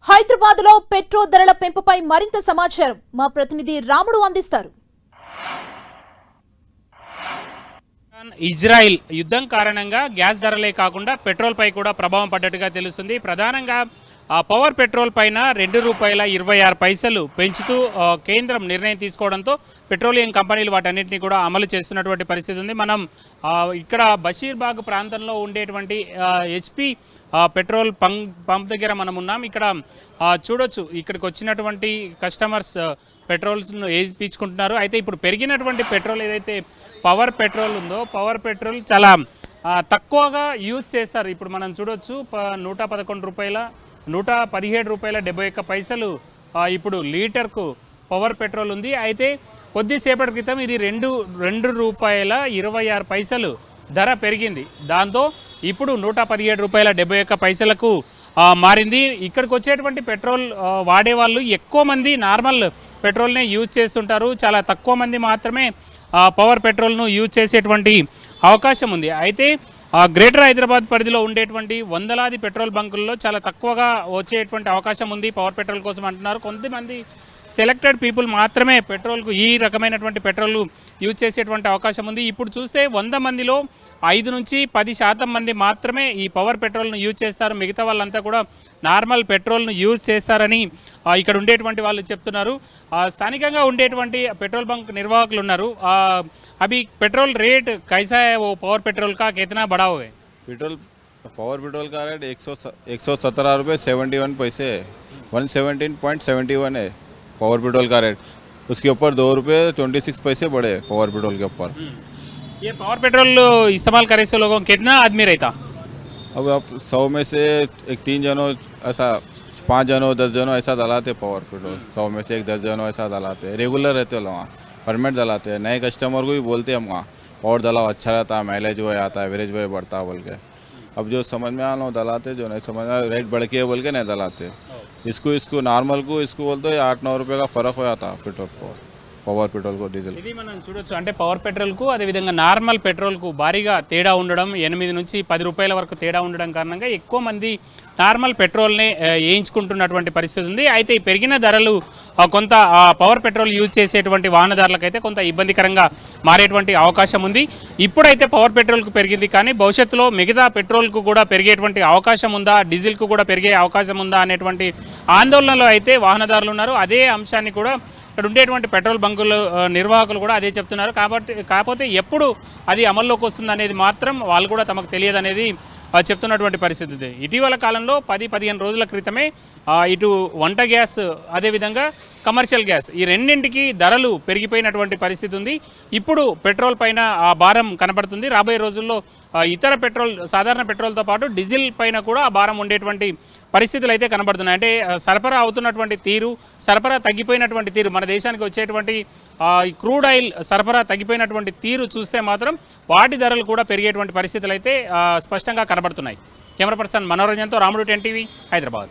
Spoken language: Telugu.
హైదరాబాద్ లో పెట్రోల్ ధరల పెంపుపై మరింత సమాచారం మా ప్రతినిధి రాముడు అందిస్తారు. ఇజ్రాయిల్ యుద్ధం కారణంగా గ్యాస్ ధరలే కాకుండా పెట్రోల్ పై కూడా ప్రభావం పడ్డట్టుగా తెలుస్తుంది. ప్రధానంగా పవర్ పెట్రోల్ పైన ₹2.26 పెంచుతూ కేంద్రం నిర్ణయం తీసుకోవడంతో పెట్రోలియం కంపెనీలు వాటన్నిటిని కూడా అమలు చేస్తున్నటువంటి పరిస్థితి ఉంది. మనం ఇక్కడ బషీర్బాగ్ ప్రాంతంలో ఉండేటువంటి హెచ్పి పెట్రోల్ పంప్ దగ్గర మనం ఉన్నాం. ఇక్కడ చూడొచ్చు, ఇక్కడికి వచ్చినటువంటి కస్టమర్స్ పెట్రోల్స్ను వేయించుకుంటున్నారు. అయితే ఇప్పుడు పెరిగినటువంటి పెట్రోల్ ఏదైతే పవర్ పెట్రోల్ ఉందో, పవర్ పెట్రోల్ చాలా తక్కువగా యూజ్ చేస్తారు. ఇప్పుడు మనం చూడొచ్చు, ₹111 ₹117.71 ఇప్పుడు లీటర్కు పవర్ పెట్రోల్ ఉంది. అయితే కొద్దిసేపటి క్రితం ఇది ₹2.26 ధర పెరిగింది. దాంతో ఇప్పుడు ₹117.71 మారింది. ఇక్కడికి వచ్చేటువంటి పెట్రోల్ వాడేవాళ్ళు ఎక్కువ మంది నార్మల్ పెట్రోల్నే యూజ్ చేస్తుంటారు. చాలా తక్కువ మంది మాత్రమే పవర్ పెట్రోల్ను యూజ్ చేసేటువంటి అవకాశం ఉంది. అయితే గ్రేటర్ హైదరాబాద్ పరిధిలో ఉండేటువంటి వందలాది పెట్రోల్ బంకుల్లో చాలా తక్కువగా వచ్చేటువంటి అవకాశం ఉంది పవర్ పెట్రోల్ కోసం అంటున్నారు. కొంతమంది సెలెక్టెడ్ పీపుల్ మాత్రమే పెట్రోల్కు ఈ రకమైనటువంటి పెట్రోల్ యూజ్ చేసేటువంటి అవకాశం ఉంది. ఇప్పుడు చూస్తే 100 మందిలో 5 నుంచి 10% మంది మాత్రమే ఈ పవర్ పెట్రోల్ను యూజ్ చేస్తారు. మిగతా వాళ్ళంతా కూడా నార్మల్ పెట్రోల్ను యూజ్ చేస్తారని ఇక్కడ ఉండేటువంటి వాళ్ళు చెప్తున్నారు. స్థానికంగా ఉండేటువంటి పెట్రోల్ బంక్ నిర్వాహకులు ఉన్నారు. అవి పెట్రోల్ రేట్ कैसा है वो पावर पेट्रोल का कितना बढ़ा हुआ है? पावर पेट्रोल का रेट 117 रुपये 71 पैसे है. 117.71 है पावर पेट्रोल का रेट. उसके ऊपर ₹2.26 बढ़े पावर पेट्रोल के ऊपर. ये पावर पेट्रोल इस्तेमाल करे से लोगों कितना आदमी रहता? अब आप 100 में से 3 जनों ऐसा 5 जनों 10 जनों ऐसा दलाते पावर पेट्रोल. 100 में से 10 जनों ऐसा दलाते. रेगुलर रहते हो वहाँ परमिट दलाते हैं. नए कस्टमर को भी बोलते हैं हम वहाँ पावर दलाओ, अच्छा रहता है, माइलेज वो आता है, एवरेज वो बढ़ता है बोल के. अब जो समझ में आना दलाते, जो नहीं समझ में रेट बढ़ के बोल के नहीं दलाते. इसको नॉर्मल को इसको बोलते हैं 8-9 रुपये का फ़र्क हो जाता है पेट्रोल को, పవర్ పెట్రోల్ కు డీజిల్. ఇది మనం చూడొచ్చు, అంటే పవర్ పెట్రోల్ కు అదేవిధంగా నార్మల్ పెట్రోల్ కు భారీగా తేడా ఉండడం, 8 నుంచి 10 రూపాయల వరకు తేడా ఉండడం కారణంగా ఎక్కువ మంది నార్మల్ పెట్రోల్నే వేయించుకుంటున్నటువంటి పరిస్థితి ఉంది. అయితే ఈ పెరిగిన ధరలు కొంత పవర్ పెట్రోల్ యూజ్ చేసేటువంటి వాహనదారులకైతే కొంత ఇబ్బందికరంగా మారేటువంటి అవకాశం ఉంది. ఇప్పుడైతే పవర్ పెట్రోల్కు పెరిగింది, కానీ భవిష్యత్తులో మిగతా పెట్రోల్కు కూడా పెరిగేటువంటి అవకాశం ఉందా, డీజిల్కు కూడా పెరిగే అవకాశం ఉందా అనేటువంటి ఆందోళనలో అయితే వాహనదారులు ఉన్నారు. అదే అంశాన్ని కూడా ఇక్కడ ఉండేటువంటి పెట్రోల్ బంకుల నిర్వాహకులు కూడా అదే చెప్తున్నారు. కాకపోతే ఎప్పుడు అది అమల్లోకి వస్తుంది అనేది మాత్రం వాళ్ళు కూడా తమకు తెలియదు అనేది చెప్తున్నటువంటి పరిస్థితి. ఇటీవల కాలంలో 10-15 రోజుల క్రితమే ఇటు వంట గ్యాస్ అదేవిధంగా కమర్షియల్ గ్యాస్ ఈ రెండింటికి ధరలు పెరిగిపోయినటువంటి పరిస్థితి ఉంది. ఇప్పుడు పెట్రోల్ పైన ఆ భారం కనబడుతుంది. రాబోయే రోజుల్లో ఇతర పెట్రోల్, సాధారణ పెట్రోల్తో పాటు డీజిల్ పైన కూడా ఆ భారం ఉండేటువంటి పరిస్థితులు అయితే కనబడుతున్నాయి. అంటే సరఫరా అవుతున్నటువంటి తీరు, సరఫరా తగ్గిపోయినటువంటి తీరు, మన దేశానికి వచ్చేటువంటి క్రూడ్ ఆయిల్ సరఫరా తగ్గిపోయినటువంటి తీరు చూస్తే మాత్రం వాటి ధరలు కూడా పెరిగేటువంటి పరిస్థితులు అయితే స్పష్టంగా కనబడుతున్నాయి. కెమెరా పర్సన్ మనోరంజన్తో రాముడు, 10 టీవీ, హైదరాబాద్.